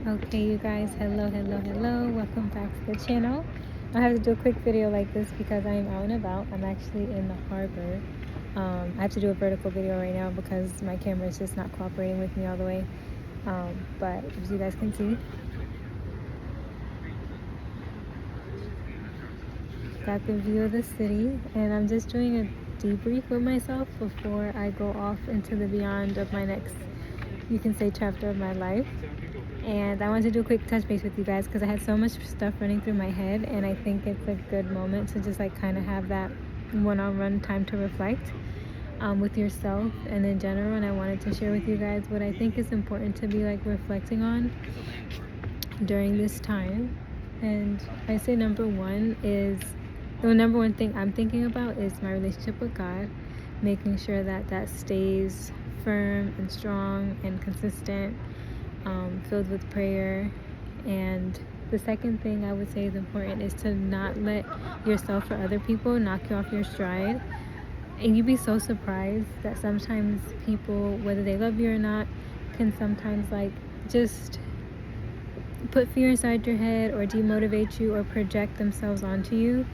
Okay, you guys, hello, welcome back to the channel. I have to do a quick video like this because I am out and about. I'm actually in the harbor. I have to do a vertical video right now because my camera is just not cooperating with me all the way. But as you guys can see, got the view of the city, and I'm just doing a debrief with myself before I go off into the beyond of my next, you can say, chapter of my life. And I wanted to do a quick touch base with you guys because I had so much stuff running through my head, and I think it's a good moment to just like kind of have that one-on-one time to reflect with yourself and in general. And I wanted to share with you guys what I think is important to be like reflecting on during this time. And I say number one thing I'm thinking about is my relationship with God, making sure that that stays firm and strong and consistent, filled with prayer. And the second thing I would say is important is to not let yourself or other people knock you off your stride. And you'd be so surprised that sometimes people, whether they love you or not, can sometimes like just put fear inside your head or demotivate you or project themselves onto you.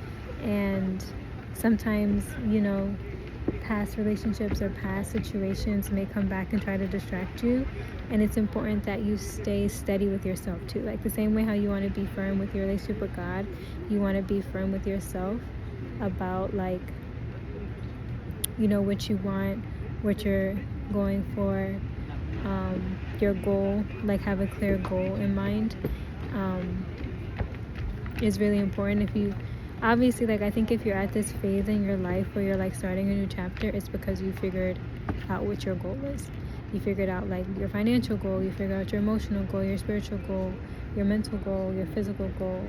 And sometimes, past relationships or past situations may come back and try to distract you, and it's important that you stay steady with yourself too. Like the same way how you want to be firm with your relationship with God, you want to be firm with yourself about like what you want, what you're going for, your goal. Like have a clear goal in mind is really important. If you obviously, like, I think if you're at this phase in your life where you're like starting a new chapter, it's because you figured out what your goal is. You figured out like your financial goal, you figured out your emotional goal, your spiritual goal, your mental goal, your physical goal.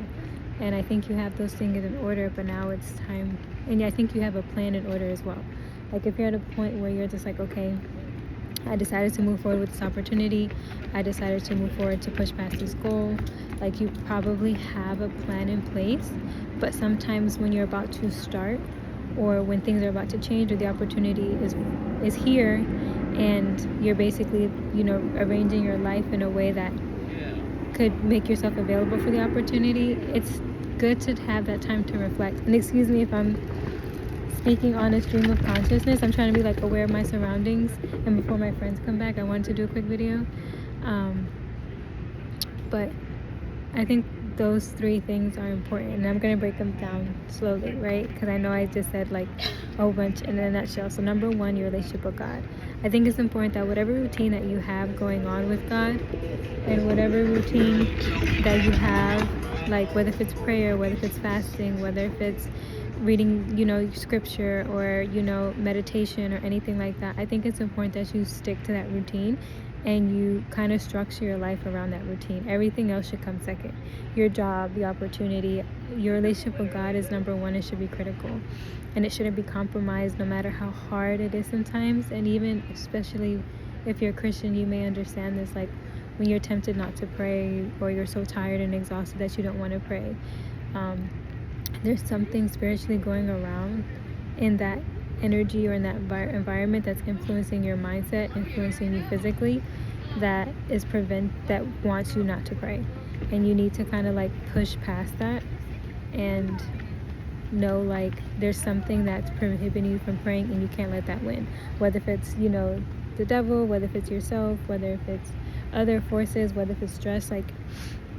And I think you have those things in order, but now it's time. And I think you have a plan in order as well. Like if you're at a point where you're just like, okay, I decided to move forward with this opportunity, I decided to move forward to push past this goal, like you probably have a plan in place. But sometimes when you're about to start, or when things are about to change, or the opportunity is here, and you're basically arranging your life in a way that could make yourself available for the opportunity, it's good to have that time to reflect. And excuse me if I'm speaking on a stream of consciousness. I'm trying to be like aware of my surroundings, and before my friends come back, I wanted to do a quick video. But I think those three things are important, and I'm going to break them down slowly, right? Because I know I just said like a whole bunch in a nutshell. So number one, your relationship with God. I think it's important that whatever routine that you have going on with God, and whatever routine that you have, like whether if it's prayer, whether if it's fasting, whether if it's reading scripture, or meditation or anything like that, I think it's important that you stick to that routine and you kind of structure your life around that routine. Everything else should come second. Your job, the opportunity, your relationship with God is number one. It should be critical, and it shouldn't be compromised, no matter how hard it is sometimes. And even especially if you're a Christian, you may understand this, like when you're tempted not to pray, or you're so tired and exhausted that you don't want to pray, there's something spiritually going around in that energy or in that environment that's influencing your mindset, influencing you physically, that wants you not to pray. And you need to kind of like push past that and know like there's something that's prohibiting you from praying, and you can't let that win. Whether if it's the devil, whether if it's yourself, whether if it's other forces, whether if it's stress, like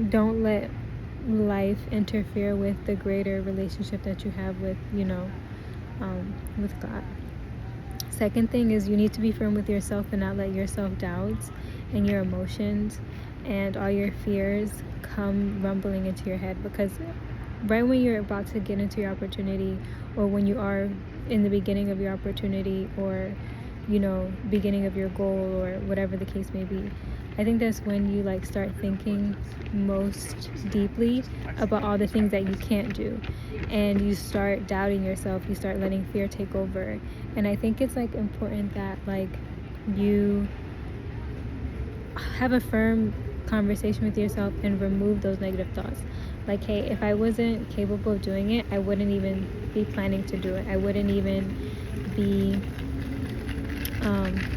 don't let life interfere with the greater relationship that you have with with God. Second thing is you need to be firm with yourself and not let your self-doubts and your emotions and all your fears come rumbling into your head, because right when you're about to get into your opportunity, or when you are in the beginning of your opportunity, or beginning of your goal, or whatever the case may be, I think that's when you like start thinking most deeply about all the things that you can't do, and you start doubting yourself, you start letting fear take over. And I think it's like important that like you have a firm conversation with yourself and remove those negative thoughts. Like, hey, if I wasn't capable of doing it, I wouldn't even be planning to do it. I wouldn't even be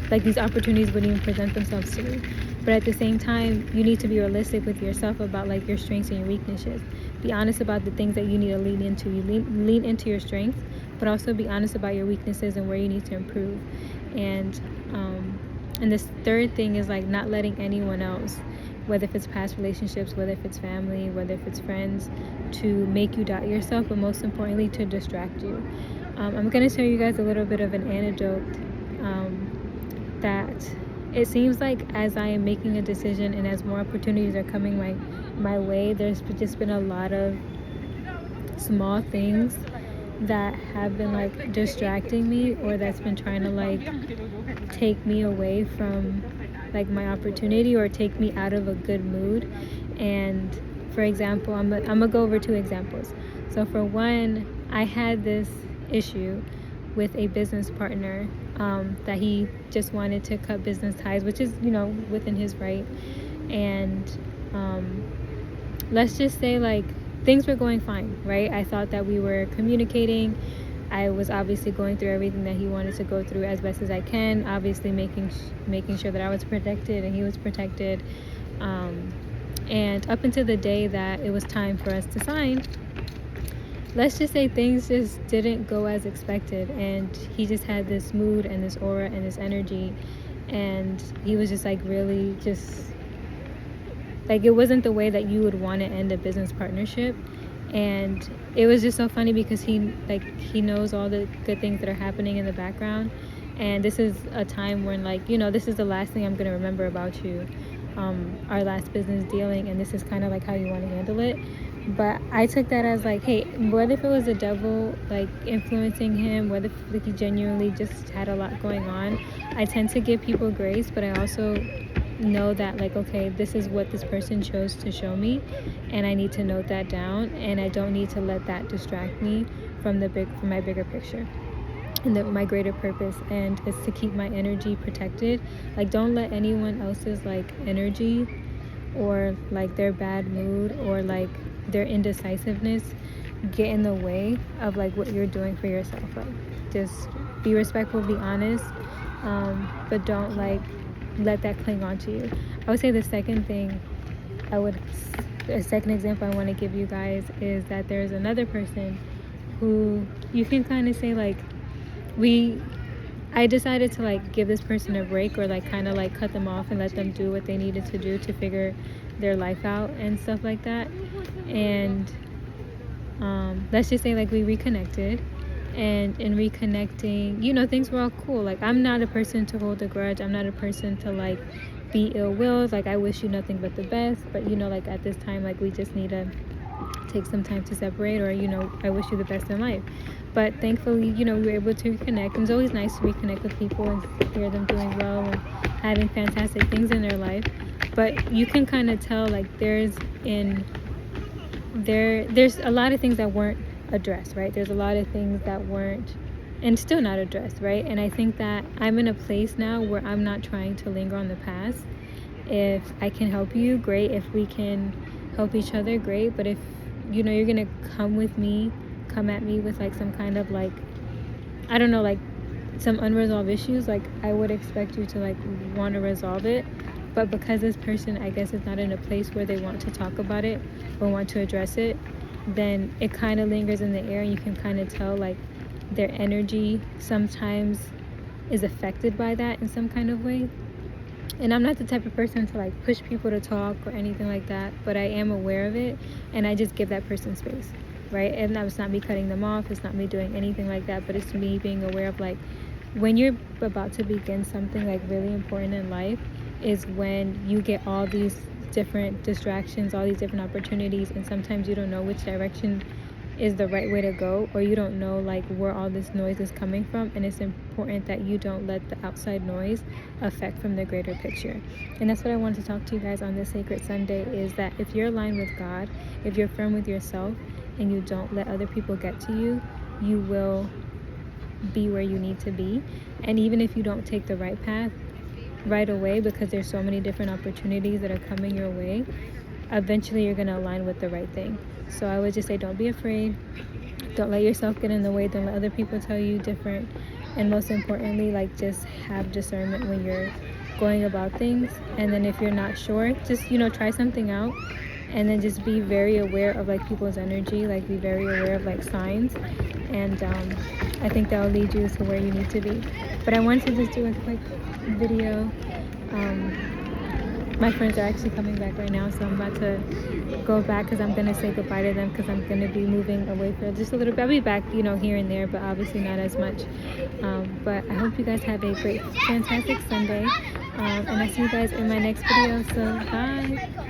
like these opportunities wouldn't even present themselves to me. But at the same time, you need to be realistic with yourself about like your strengths and your weaknesses. Be honest about the things that you need to lean into. You lean into your strengths, but also be honest about your weaknesses and where you need to improve. And this third thing is like not letting anyone else, whether if it's past relationships, whether if it's family, whether if it's friends, to make you doubt yourself, but most importantly to distract you. I'm going to show you guys a little bit of an anecdote that it seems like as I am making a decision and as more opportunities are coming my way, there's just been a lot of small things that have been like distracting me, or that's been trying to like take me away from like my opportunity or take me out of a good mood. And for example, I'm gonna go over 2 examples. So for one, I had this issue with a business partner that he just wanted to cut business ties, which is, you know, within his right. And let's just say like things were going fine, right? I thought that we were communicating. I was obviously going through everything that he wanted to go through as best as I can, obviously making sure that I was protected and he was protected. And up until the day that it was time for us to sign, let's just say things just didn't go as expected, and he just had this mood and this aura and this energy, and he was just like really just like, it wasn't the way that you would want to end a business partnership. And it was just so funny because he knows all the good things that are happening in the background, and this is a time when, like, you know, this is the last thing I'm going to remember about you, our last business dealing, and this is kind of like how you want to handle it. But I took that as like, hey, what if it was the devil like influencing him, whether like he genuinely just had a lot going on. I tend to give people grace, but I also know that like, okay, this is what this person chose to show me, and I need to note that down, and I don't need to let that distract me from my bigger picture and my greater purpose, and it's to keep my energy protected. Like, don't let anyone else's like energy or like their bad mood or like their indecisiveness get in the way of like what you're doing for yourself. Like, just be respectful, be honest, but don't like let that cling on to you. I would say the second thing a second example I want to give you guys is that there's another person who you can kind of say like, I decided to like give this person a break, or like kind of like cut them off and let them do what they needed to do to figure their life out and stuff like that. And let's just say like we reconnected, and in reconnecting, you know, things were all cool. Like, I'm not a person to hold a grudge. I'm not a person to like be ill-willed. Like, I wish you nothing but the best, but you know, like at this time, like we just need to take some time to separate, or you know, I wish you the best in life. But thankfully, you know, we were able to reconnect. It's always nice to reconnect with people and hear them doing well and having fantastic things in their life. But you can kind of tell like there's a lot of things that weren't addressed, right? There's a lot of things that weren't and still not addressed, right? And I think that I'm in a place now where I'm not trying to linger on the past. If I can help you, great. If we can help each other, great. But if, you know, you're gonna come at me with like some kind of like, I don't know, like some unresolved issues, like I would expect you to like want to resolve it. But because this person, I guess, is not in a place where they want to talk about it or want to address it, then it kind of lingers in the air, and you can kind of tell like their energy sometimes is affected by that in some kind of way. And I'm not the type of person to like push people to talk or anything like that, but I am aware of it, and I just give that person space, right? And it's not me cutting them off, it's not me doing anything like that, but it's me being aware of like, when you're about to begin something like really important in life is when you get all these different distractions, all these different opportunities, and sometimes you don't know which direction is the right way to go, or you don't know like where all this noise is coming from. And it's important that you don't let the outside noise affect from the greater picture. And that's what I wanted to talk to you guys on this Sacred Sunday, is that if you're aligned with God, if you're firm with yourself, and you don't let other people get to you, you will be where you need to be. And even if you don't take the right path right away, because there's so many different opportunities that are coming your way, eventually you're going to align with the right thing. So I would just say, don't be afraid, don't let yourself get in the way, don't let other people tell you different, and most importantly, like, just have discernment when you're going about things. And then if you're not sure, just, you know, try something out, and then just be very aware of like people's energy, like be very aware of like signs, and I think that will lead you to where you need to be. But I wanted to just do a quick video. My friends are actually coming back right now, so I'm about to go back because I'm gonna say goodbye to them, because I'm gonna be moving away for just a little bit. I'll be back, you know, here and there, but obviously not as much. But I hope you guys have a great, fantastic Sunday, and I'll see you guys in my next video. So bye.